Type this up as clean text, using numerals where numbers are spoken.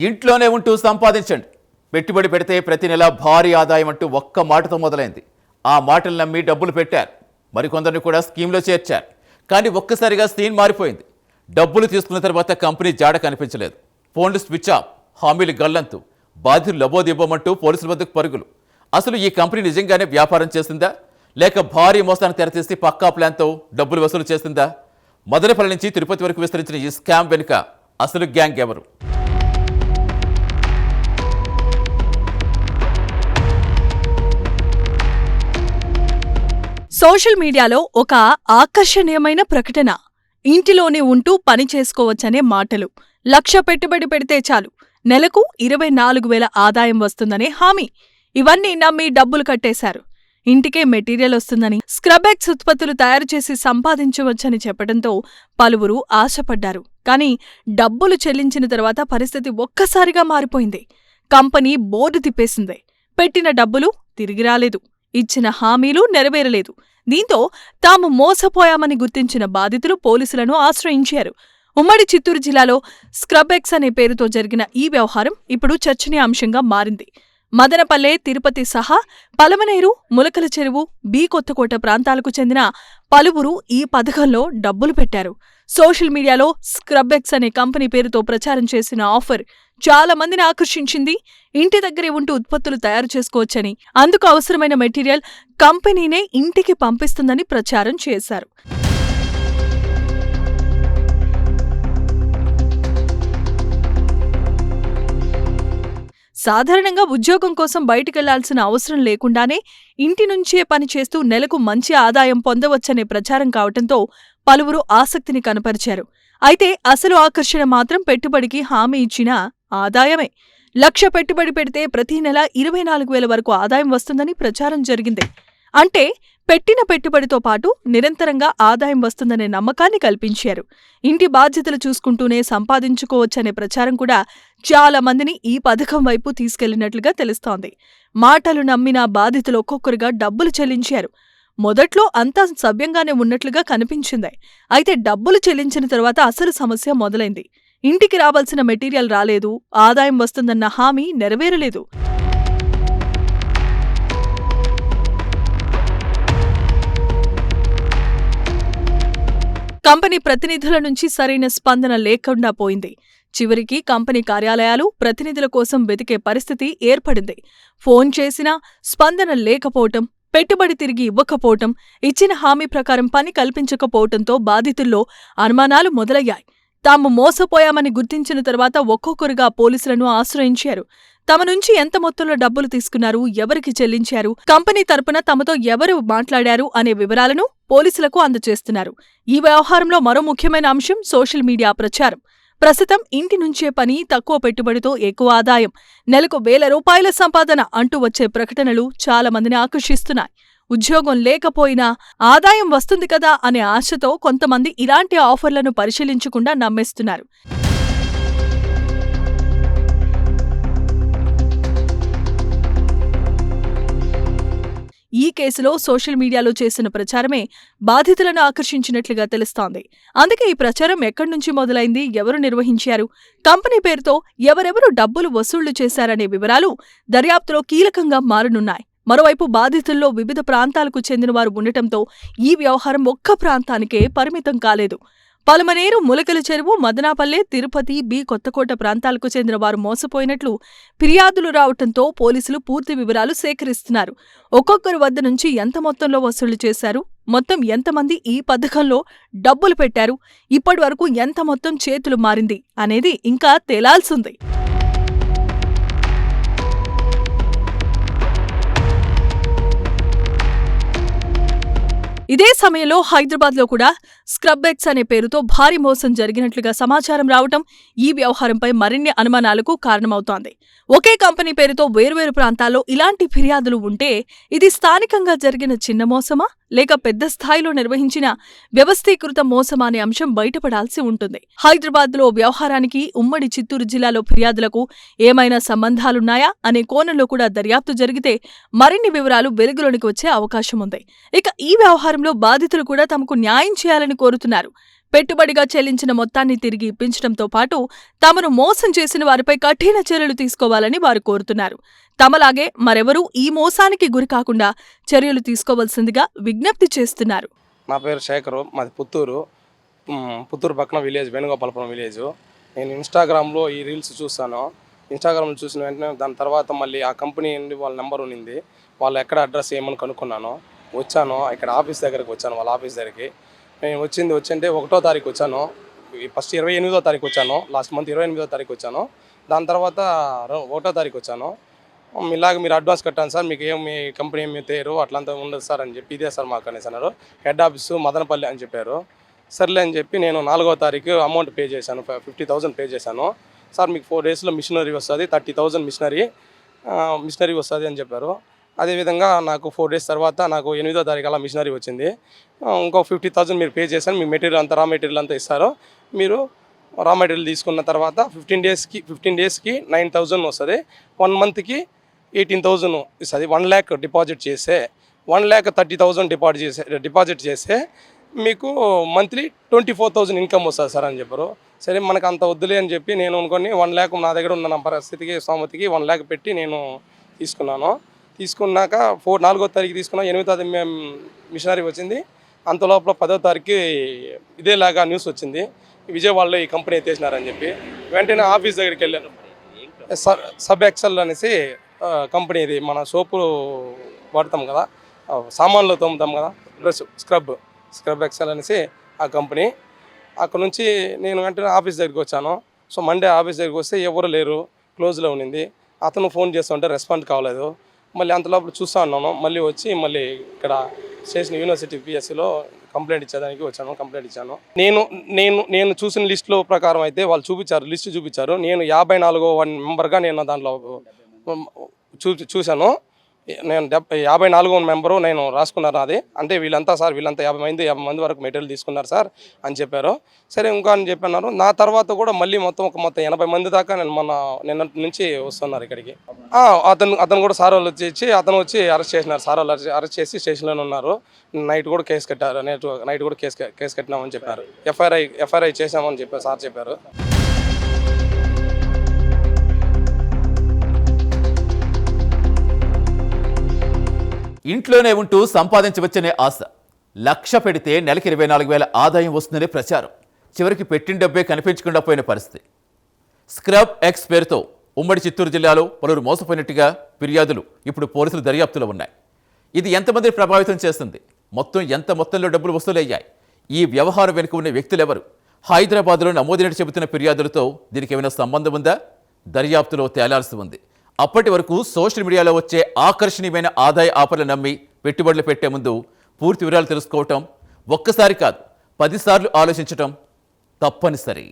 ఇంట్లోనే ఉంటూ సంపాదించండి, పెట్టుబడి పెడితే ప్రతి నెల భారీ ఆదాయం అంటూ ఒక్క మాటతో మొదలైంది. ఆ మాటలు నమ్మి డబ్బులు పెట్టారు. మరికొందరిని కూడా స్కీమ్లో చేర్చారు. కానీ ఒక్కసారిగా సీన్ మారిపోయింది. డబ్బులు తీసుకున్న తర్వాత కంపెనీ జాడ కనిపించలేదు. ఫోన్లు స్విచ్ ఆఫ్, హామీలు గల్లంతు, బాధ్యులు లబోదిబ్బమంటూ పోలీసుల వద్దకు పరుగులు. అసలు ఈ కంపెనీ నిజంగానే వ్యాపారం చేసిందా, లేక భారీ మోసాన్ని తెరతీసి పక్కా ప్లాన్తో డబ్బులు వసూలు చేసిందా? మదనపల్లి నుంచి తిరుపతి వరకు విస్తరించిన ఈ స్కామ్ వెనుక అసలు గ్యాంగ్ ఎవరు? సోషల్ మీడియాలో ఒక ఆకర్షణీయమైన ప్రకటన. ఇంటిలోనే ఉంటూ పని చేసుకోవచ్చనే మాటలు. 1,00,000 పెట్టుబడి పెడితే చాలు, నెలకు 24,000 ఆదాయం వస్తుందనే హామీ. ఇవన్నీ నమ్మి డబ్బులు కట్టేశారు. ఇంటికే మెటీరియల్ వస్తుందని, స్క్రబెక్స్ ఉత్పత్తులు తయారుచేసి సంపాదించవచ్చని చెప్పడంతో పలువురు ఆశపడ్డారు. కానీ డబ్బులు చెల్లించిన తర్వాత పరిస్థితి ఒక్కసారిగా మారిపోయింది. కంపెనీ బోర్డు తిప్పేసింది. పెట్టిన డబ్బులు తిరిగి రాలేదు, ఇచ్చిన హామీలు నెరవేరలేదు. దీంతో తాము మోసపోయామని గుర్తించిన బాధితులు పోలీసులను ఆశ్రయించారు. ఉమ్మడి చిత్తూరు జిల్లాలో స్క్రబెక్స్ అనే పేరుతో జరిగిన ఈ వ్యవహారం ఇప్పుడు చర్చనీయాంశంగా మారింది. మదనపల్లె, తిరుపతి సహా పలమనేరు, ములకల చెరువు, బి కొత్తకోట ప్రాంతాలకు చెందిన పలువురు ఈ పథకంలో డబ్బులు పెట్టారు. సోషల్ మీడియాలో స్క్రబెక్స్ అనే కంపెనీ పేరుతో ప్రచారం చేసిన ఆఫర్ చాలా మందిని ఆకర్షించింది. ఇంటి దగ్గరే ఉంటూ ఉత్పత్తులు తయారు చేసుకోవచ్చని, అందుకు అవసరమైన మెటీరియల్ కంపెనీనే ఇంటికి పంపిస్తుందని ప్రచారం చేశారు. సాధారణంగా ఉద్యోగం కోసం బయటికెళ్లాల్సిన అవసరం లేకుండానే ఇంటి నుంచే పనిచేస్తూ నెలకు మంచి ఆదాయం పొందవచ్చనే ప్రచారం కావటంతో పలువురు ఆసక్తిని కనపరిచారు. అయితే అసలు ఆకర్షణ మాత్రం పెట్టుబడికి హామీ ఇచ్చిన ఆదాయమే. 1,00,000 పెట్టుబడి పెడితే ప్రతి నెల 24,000 వరకు ఆదాయం వస్తుందని ప్రచారం జరిగింది. అంటే పెట్టిన పెట్టుబడితో పాటు నిరంతరంగా ఆదాయం వస్తుందనే నమ్మకాన్ని కల్పించారు. ఇంటి బాధ్యతలు చూసుకుంటూనే సంపాదించుకోవచ్చనే ప్రచారం కూడా చాలా మందిని ఈ పథకం వైపు తీసుకెళ్లినట్లుగా తెలుస్తోంది. మాటలు నమ్మిన బాధితులు ఒక్కొక్కరుగా డబ్బులు చెల్లించారు. మొదట్లో అంతా సవ్యంగానే ఉన్నట్లుగా కనిపించింది. అయితే డబ్బులు చెల్లించిన తర్వాత అసలు సమస్య మొదలైంది. ఇంటికి రావాల్సిన మెటీరియల్ రాలేదు, ఆదాయం వస్తుందన్న హామీ నెరవేరలేదు. కంపెనీ ప్రతినిధుల నుంచి సరైన స్పందన లేకుండా పోయింది. చివరికి కంపెనీ కార్యాలయాలు ప్రతినిధుల కోసం వెతికే పరిస్థితి ఏర్పడింది. ఫోన్ చేసినా స్పందన లేకపోవటం, పెట్టుబడి తిరిగి ఇవ్వకపోవటం, ఇచ్చిన హామీ ప్రకారం పని కల్పించకపోవటంతో బాధితుల్లో అనుమానాలు మొదలయ్యాయి. తాము మోసపోయామని గుర్తించిన తర్వాత ఒక్కొక్కరుగా పోలీసులను ఆశ్రయించారు. తమ నుంచి ఎంత మొత్తంలో డబ్బులు తీసుకున్నారు, ఎవరికి చెల్లించారు, కంపెనీ తరపున తమతో ఎవరు మాట్లాడారు అనే వివరాలను పోలీసులకు అందజేస్తున్నారు. ఈ వ్యవహారంలో మరో ముఖ్యమైన అంశం సోషల్ మీడియా ప్రచారం. ప్రస్తుతం ఇంటి నుంచే పని, తక్కువ పెట్టుబడితో ఎక్కువ ఆదాయం, నెలకు 1,000 రూపాయల సంపాదన అంటూ వచ్చే ప్రకటనలు చాలా మందిని ఆకర్షిస్తున్నాయి. ఉద్యోగం లేకపోయినా ఆదాయం వస్తుంది కదా అనే ఆశతో కొంతమంది ఇలాంటి ఆఫర్లను పరిశీలించకుండా నమ్మేస్తున్నారు. ఈ కేసులో సోషల్ మీడియాలో చేసిన ప్రచారమే బాధితులను ఆకర్షించినట్లుగా తెలుస్తోంది. అందుకే ఈ ప్రచారం ఎక్కడి నుంచి మొదలైంది, ఎవరు నిర్వహించారు, కంపెనీ పేరుతో ఎవరెవరు డబ్బులు వసూళ్లు చేశారనే వివరాలు దర్యాప్తులో కీలకంగా మారనున్నాయి. మరోవైపు బాధితుల్లో వివిధ ప్రాంతాలకు చెందినవారు ఉండటంతో ఈ వ్యవహారం ఒక్క ప్రాంతానికే పరిమితం కాలేదు. పలమనేరు, ములకల చెరువు, మదనపల్లె, తిరుపతి, బి కొత్తకోట ప్రాంతాలకు చెందిన వారు మోసపోయినట్లు ఫిర్యాదులు రావటంతో పోలీసులు పూర్తి వివరాలు సేకరిస్తున్నారు. ఒక్కొక్కరి వద్ద నుంచి ఎంత మొత్తంలో వసూళ్లు చేశారు, మొత్తం ఎంతమంది ఈ పథకంలో డబ్బులు పెట్టారు, ఇప్పటివరకు ఎంత మొత్తం చేతులు మారింది అనేది ఇంకా తేలాల్సింది. ఇదే సమయంలో హైదరాబాద్లో కూడా స్క్రబెక్స్ అనే పేరుతో భారీ మోసం జరిగినట్లుగా సమాచారం రావటం ఈ వ్యవహారంపై మరిన్ని అనుమానాలకు కారణమవుతోంది. ఒకే కంపెనీ పేరుతో వేర్వేరు ప్రాంతాల్లో ఇలాంటి ఫిర్యాదులు ఉంటే ఇది స్థానికంగా జరిగిన చిన్న మోసమా, లేక పెద్ద స్థాయిలో నిర్వహించిన వ్యవస్థీకృత మోసమా అనే అంశం బయటపడాల్సి ఉంటుంది. హైదరాబాద్లో వ్యవహారానికి ఉమ్మడి చిత్తూరు జిల్లాలో ఫిర్యాదులకు ఏమైనా సంబంధాలున్నాయా అనే కోణంలో కూడా దర్యాప్తు జరిగితే మరిన్ని వివరాలు వెలుగులోనికి వచ్చే అవకాశం ఉంది. ఇక ఈ వ్యవహారంలో బాధితులు కూడా తమకు న్యాయం చేయాలని కోరుతున్నారు. పెట్టుబడిగా చెల్లించిన మొత్తాన్ని తిరిగి ఇప్పించడంతో పాటు తమను మోసం చేసిన వారిపై కఠిన చర్యలు తీసుకోవాలని వారు కోరుతున్నారు. తమలాగే మరెవరూ ఈ మోసానికి గురికాకుండా చర్యలు తీసుకోవాల్సిందిగా విజ్ఞప్తి చేస్తున్నారు. నా పేరు శేఖరు, మాది పుత్తూరు పక్కన విలేజ్, వేణుగోపాలపురం విలేజ్. నేను ఇన్స్టాగ్రామ్లో ఈ రీల్స్ చూసాను. ఇన్స్టాగ్రామ్లో చూసిన వెంటనే దాని తర్వాత మళ్ళీ ఆ కంపెనీ నుండి వాళ్ళ నెంబర్ ఉన్నింది. వాళ్ళు ఎక్కడ అడ్రస్ ఏమని కనుక్కున్నాను. వచ్చాను, ఇక్కడ ఆఫీస్ దగ్గరికి వచ్చాను, వాళ్ళ ఆఫీస్ దగ్గరికి. నేను వచ్చింటే 1వ తారీఖు వచ్చాను. ఫస్ట్ 28వ తారీఖు వచ్చాను, లాస్ట్ మంత్ 28వ తారీఖు వచ్చాను. దాని తర్వాత 1వ తారీఖు వచ్చాను. ఇలాగ మీరు అడ్వాన్స్ కట్టాను సార్, మీకు మీ కంపెనీ ఏమి తేరు అట్లంతా ఉండదు సార్ అని చెప్పి, ఇదే సార్ మాకు అనేసి అన్నారు. హెడ్ ఆఫీసు మదనపల్లి అని చెప్పారు. సర్లే అని చెప్పి నేను 4వ తారీఖు అమౌంట్ పే చేశాను, 50,000 పే చేశాను. సార్ మీకు 4 డేస్లో మిషనరీ వస్తుంది, 30,000 మిషనరీ వస్తుంది అని చెప్పారు. అదేవిధంగా నాకు 4 డేస్ తర్వాత నాకు 8వ తారీఖు అలా మిషనరీ వచ్చింది. ఇంకో 50,000 మీరు పే చేశాను, మీ మెటీరియల్ అంతా రా మెటీరియల్ అంతా ఇస్తారు. మీరు రా మెటీరియల్ తీసుకున్న తర్వాత 15 డేస్కి 9,000 వస్తుంది, 1 మంత్కి 18,000 ఇస్తుంది. 1,00,000 డిపాజిట్ చేస్తే 1,30,000 డిపాజిట్ చేస్తే మీకు మంత్లీ 24,000 ఇన్కమ్ వస్తుంది సార్ అని చెప్పారు. సరే మనకు అంత వద్దులే అని చెప్పి నేను అనుకొని 1,00,000 నా దగ్గర ఉన్న నా పరిస్థితికి స్తోమతికి 1,00,000 పెట్టి నేను తీసుకున్నాను. తీసుకున్నాక 4వ తారీఖు తీసుకున్నా, 8వ తారీఖు మిషనరీ వచ్చింది. అంత లోపల 10వ తారీఖు ఇదేలాగా న్యూస్ వచ్చింది, విజయవాడలో ఈ కంపెనీ ఎత్తేసినారని చెప్పి. వెంటనే ఆఫీస్ దగ్గరికి వెళ్ళాను. సబ్ ఎక్సెల్ అనేసి కంపెనీ, ఇది మన సోపు వాడతాం కదా, సామాన్లు తోముతాం కదా, బ్రష్ స్క్రబ్ ఎక్సెల్ అనేసి ఆ కంపెనీ. అక్కడ నుంచి నేను వెంటనే ఆఫీస్ దగ్గరికి వచ్చాను. సో మండే ఆఫీస్ దగ్గరికి వస్తే ఎవరు లేరు, క్లోజ్లో ఉన్నింది. అతను ఫోన్ చేస్తుంటే రెస్పాన్స్ కావలేదు. మళ్ళీ అంత లోపల చూస్తూ ఉన్నాను. మళ్ళీ వచ్చి మళ్ళీ ఇక్కడ స్టేషన్ యూనివర్సిటీ పిఎస్సిలో కంప్లైంట్ ఇచ్చేదానికి వచ్చాను. కంప్లైంట్ ఇచ్చాను. నేను చూసిన లిస్టులో ప్రకారం అయితే వాళ్ళు లిస్టు చూపించారు. నేను 54వ మెంబర్గా నేను దాంట్లో చూశాను. నేను 54వ మెంబరు నేను రాసుకున్నాను. అది అంటే వీళ్ళంతా 50 మంది వరకు మెటీరియల్ తీసుకున్నారు సార్ అని చెప్పారు. సరే ఇంకా అని చెప్పన్నారు. నా తర్వాత కూడా మళ్ళీ మొత్తం 80 మంది దాకా నిన్న నుంచి వస్తున్నారు ఇక్కడికి. అతను కూడా సార్ వాళ్ళు వచ్చి అతను వచ్చి అరెస్ట్ చేసినారు. సార్ వాళ్ళు అరెస్ట్ చేసి స్టేషన్లోనే ఉన్నారు. నైట్ కూడా కేసు కట్టారు. నైట్ కూడా కేసు కట్టినామని చెప్పారు. ఎఫ్ఐఆర్ చేసామని చెప్పారు, సార్ చెప్పారు. ఇంట్లోనే ఉంటూ సంపాదించవచ్చనే ఆశ, 1,00,000 పెడితే నెలకి 24,000 ఆదాయం వస్తుందనే ప్రచారం, చివరికి పెట్టిన డబ్బే కనిపించకుండా పోయిన పరిస్థితి. స్క్రబ్ ఎక్స్ పేరుతో ఉమ్మడి చిత్తూరు జిల్లాలో పలువురు మోసపోయినట్టుగా ఫిర్యాదులు ఇప్పుడు పోలీసుల దర్యాప్తులో ఉన్నాయి. ఇది ఎంతమందిని ప్రభావితం చేస్తుంది, ఎంత మొత్తంలో డబ్బులు వసూలయ్యాయి, ఈ వ్యవహారం వెనుక ఉన్న వ్యక్తులెవరు, హైదరాబాద్లో నమోదైనట్టు చెబుతున్న ఫిర్యాదులతో దీనికి ఏమైనా సంబంధం ఉందా, దర్యాప్తులో తేలాల్సి ఉంది. అప్పటి వరకు సోషల్ మీడియాలో వచ్చే ఆకర్షణీయమైన ఆదాయ ఆఫర్లు నమ్మి పెట్టుబడులు పెట్టే ముందు పూర్తి వివరాలు తెలుసుకోవటం, ఒక్కసారి కాదు 10 సార్లు ఆలోచించటం తప్పనిసరి.